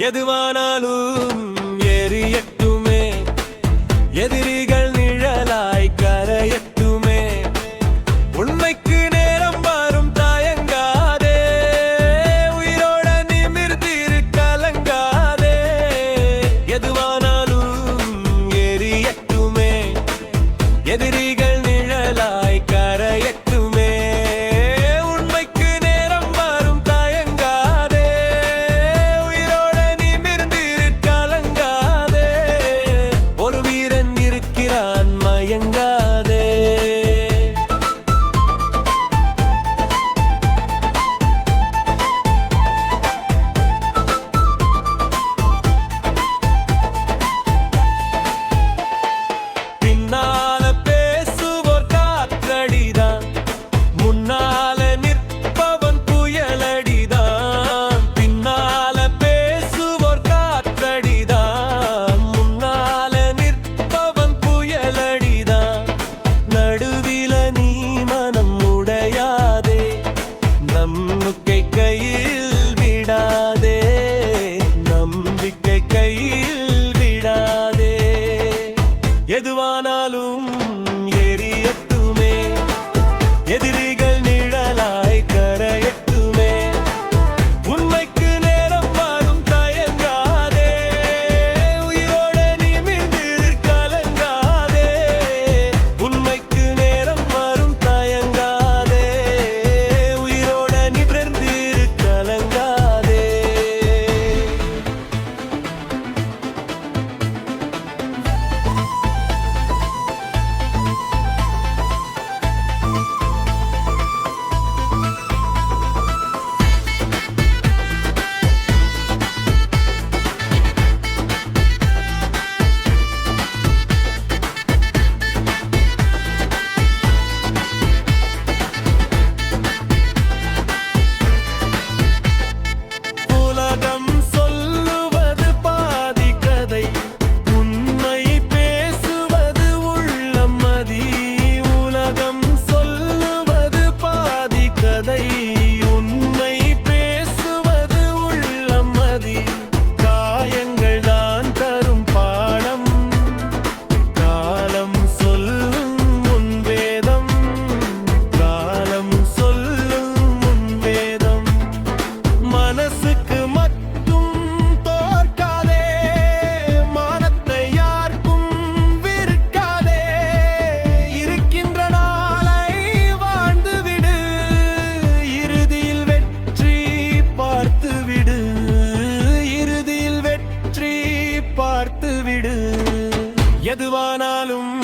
எதுவானாலும் எரியட்டுமே, எதிரிகள் நிழலாய் கரையட்டுமே. உண்மைக்கு நேரம் வரும் தயங்காதே, உயிரோட நிமிர்ந்திரு கலங்காதே. எதுவானாலும் எரியட்டுமே, எதிரிகள் நிழலாய் கரையட்டுமே. உண்மைக்கு நேரம் வரும் தயங்காதே, உயிரோட நிமிர்ந்திரு கலங்காதே. ஒரு வீரன் இருக்கிறான் மயங்காதே. பின்னால பேசுவோர் காற்றடிதான், முன்னால நிற்பவன் புயலடிதான். பின்னால பேசுவோர் காற்றடிதான், முன்னால நிற்பவன் புயலடிதான். நடுவில நீ மனம் உடையாதே, நம்பிக்கை கையில் விடாதே, நம்பிக்கை கையில் விடாதே. எதுவானாலும் எரியட்டுமே, எதிரிகள் நிழலாய் கரையட்டுமே. உண்மைக்கு நேரம் வரும் தயங்காதே, உயிரோட நிமிர்ந்திரு கலங்காதே. உண்மைக்கு நேரம் வரும் தயங்காதே, உயிரோட நிமிர்ந்திரு கலங்காதே. உலகம் சொல்லுவது பாதி கதை, உண்மை பேசுவது உள்ளம் மதி. உலகம் சொல்லுவது பாதி கதை, உண்மை பேசுவது உள்ளம் மதி. காயங்கள் தான் தரும் பாடம், காலம் சொல்லும் முன்வேதம், காலம் சொல்லும் முன்வேதம். மனசுக்கு மட்டும் தோற்காதே, மானத்தை யாருக்கும் விற்காதே. இருக்கின்ற நாளை வாழ்ந்துவிடு, இறுதியில் வெற்றி பார்த்துவிடு, இறுதியில் வெற்றி பார்த்துவிடு. எதுவானாலும்